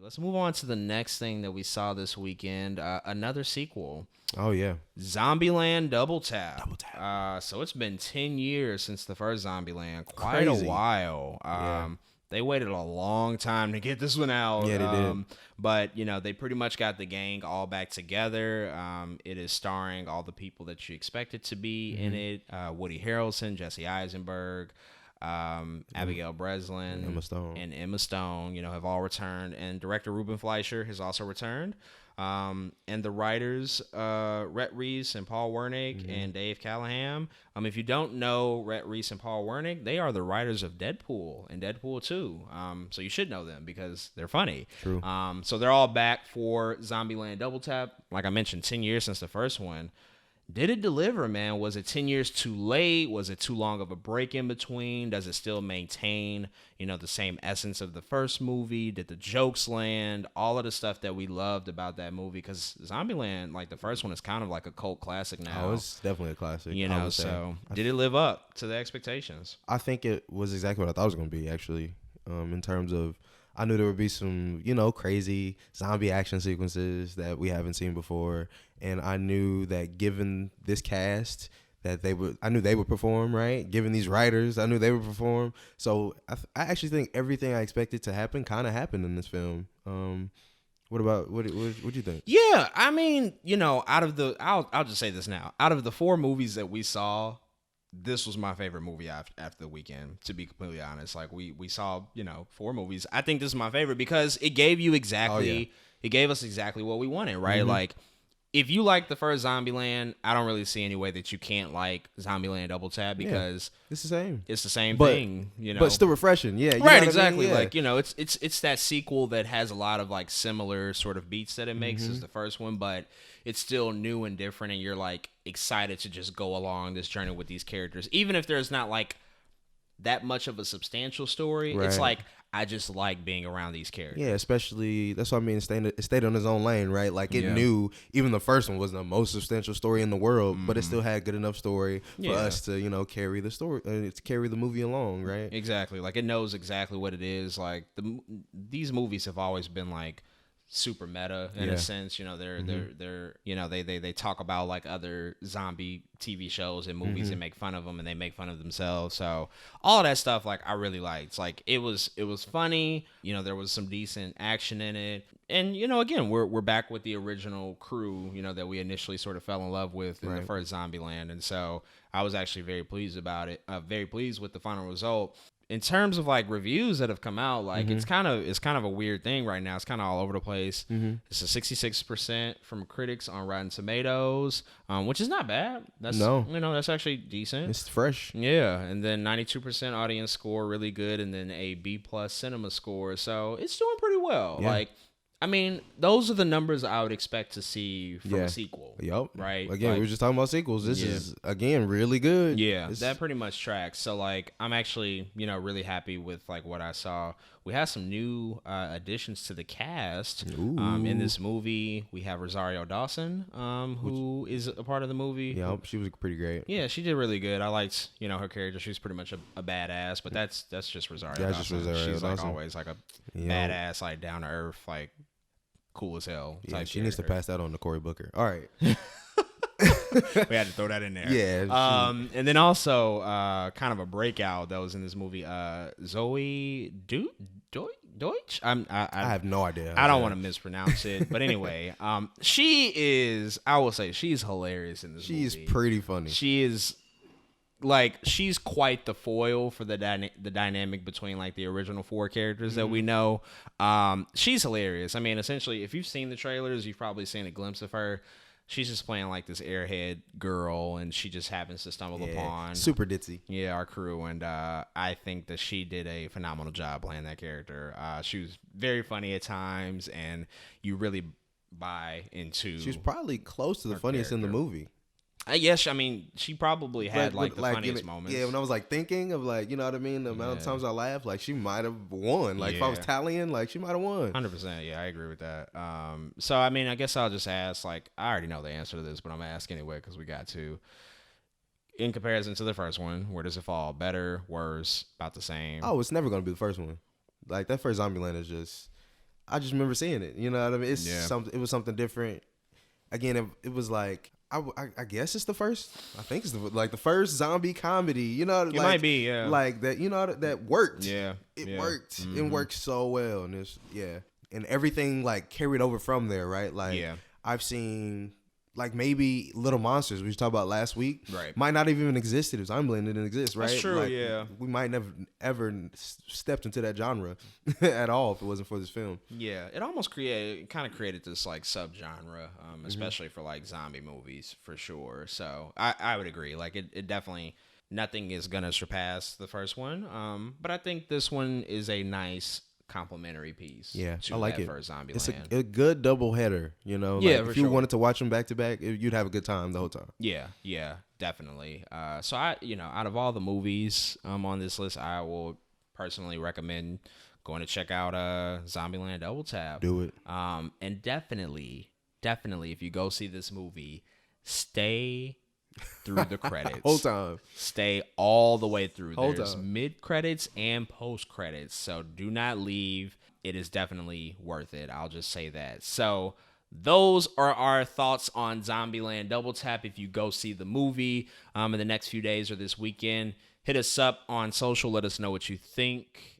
Let's move on to the next thing that we saw this weekend. Another sequel. Oh yeah, Zombieland Double Tap. Double Tap. So it's been 10 years since the first Zombieland. Quite Crazy. a while. Yeah. They waited a long time to get this one out. Yeah, they did. But, they pretty much got the gang all back together. It is starring all the people that you expect it to be in it. Woody Harrelson, Jesse Eisenberg, Abigail Breslin, and Emma Stone, have all returned. And director Ruben Fleischer has also returned. And the writers, Rhett Reese and Paul Wernick and Dave Callahan. If you don't know Rhett Reese and Paul Wernick, they are the writers of Deadpool and Deadpool 2. So you should know them because they're funny. True. So they're all back for Zombieland Double Tap. Like I mentioned, 10 years since the first one. Did it deliver, man? Was it 10 years too late? Was it too long of a break in between? Does it still maintain, the same essence of the first movie? Did the jokes land? All of the stuff that we loved about that movie. Because Zombieland, like the first one, is kind of like a cult classic now. Oh, it's definitely a classic. So did it live up to the expectations? I think it was exactly what I thought it was going to be, actually, in terms of, I knew there would be some, crazy zombie action sequences that we haven't seen before. And I knew that given this cast, I knew they would perform, right? Given these writers, I knew they would perform. So I actually think everything I expected to happen kind of happened in this film. What do you think? Yeah, I mean, out of I'll just say this now. Out of the 4 movies that we saw, this was my favorite movie after the weekend, to be completely honest. Like we saw, 4 movies. I think this is my favorite because it gave you it gave us exactly what we wanted, right? Like if you like the first Zombieland, I don't really see any way that you can't like Zombieland Double Tap because it's the same. It's the same thing, But still refreshing. Yeah. Right, exactly. I mean? Yeah. Like, it's that sequel that has a lot of like similar sort of beats that it makes as the first one, but it's still new and different, and you're like excited to just go along this journey with these characters. Even if there's not like that much of a substantial story, it's like I just like being around these characters. Yeah, especially, that's what I mean, it stayed on its own lane, right? Like, it knew, even the first one wasn't the most substantial story in the world, but it still had good enough story for us to, carry the story, to carry the movie along, right? Exactly. Like, it knows exactly what it is. Like, these movies have always been, like, super meta in a sense. They're they talk about like other zombie TV shows and movies and make fun of them, and they make fun of themselves. So all of that stuff, like, I really liked. Like, it was funny. There was some decent action in it, and again, we're back with the original crew, that we initially sort of fell in love with in the first Zombieland, and so I was actually very pleased about it. Very pleased with the final result. In terms of like reviews that have come out, like it's kind of a weird thing right now. It's kind of all over the place. It's a 66% from critics on Rotten Tomatoes, which is not bad. That's actually decent. It's fresh. Yeah, and then 92% audience score, really good, and then a B+ cinema score. So it's doing pretty well. Yeah. Like, I mean, those are the numbers I would expect to see from a sequel. Yep. Right? Again, we were just talking about sequels. This is, again, really good. Yeah, that pretty much tracks. So, like, I'm actually, really happy with, like, what I saw. We have some new additions to the cast in this movie. We have Rosario Dawson, who is a part of the movie. Yeah, she was pretty great. Yeah, she did really good. I liked, her character. She was pretty much a badass, but that's just Rosario Dawson. Just Rosario She's, Dawson. like, always, like, a badass, like, down-to-earth, like, cool as hell. Yeah, she needs to pass that on to Cory Booker. All right. We had to throw that in there. Yeah. And then also, kind of a breakout that was in this movie, Zoe Deutsch? I have no idea. I don't want to mispronounce it. But anyway, she is, I will say, she's hilarious in this movie. She's pretty funny. She is, like, she's quite the foil for the dynamic between, like, the original 4 characters that we know. She's hilarious. I mean, essentially, if you've seen the trailers, you've probably seen a glimpse of her. She's just playing like this airhead girl, and she just happens to stumble upon super ditzy. Yeah, our crew, and I think that she did a phenomenal job playing that character. She was very funny at times, and you really buy into. She was probably close to the funniest in the movie. Yes, I mean, she probably had like the funniest moments. Yeah, when I was like thinking of like, you know what I mean, the amount of times I laughed, like she might have won. Like if I was tallying, like she might have won. 100%. Yeah, I agree with that. So I mean, I guess I'll just ask. Like, I already know the answer to this, but I'm gonna ask anyway because we got to. In comparison to the first one, where does it fall? Better, worse, about the same? Oh, it's never gonna be the first one. Like that first Zombieland is just. I just remember seeing it. You know what I mean? It's Yeah. something. It was something different. Again, it was like I guess it's the first. I think it's the first zombie comedy. You know, It might be, yeah. Like that. You know that worked. Yeah, it worked. It worked so well, and and everything like carried over from there, right? Like I've seen. Like maybe Little Monsters, we talked about last week, right? Might not even existed if Zombieland didn't exist, right? That's true, like, yeah. We might never ever stepped into that genre at all if it wasn't for this film. Yeah, it almost kind of created this like subgenre, especially for like zombie movies for sure. So I would agree. Like it definitely, nothing is gonna surpass the first one. But I think this one is a nice complimentary piece. Yeah, to I like that it. First Zombieland. It's a good double header. You know, yeah. Like if you wanted to watch them back to back, you'd have a good time the whole time. Yeah, definitely. So out of all the movies on this list, I will personally recommend going to check out Zombieland Double Tap. Do it. And definitely, if you go see this movie, stay through the credits. Whole time. Stay all the way through. There's mid credits and post credits, so do not leave. It is definitely worth it. I'll just say that. So those are our thoughts on Zombieland Double Tap. If you go see the movie in the next few days or this weekend, hit us up on social. Let us know what you think.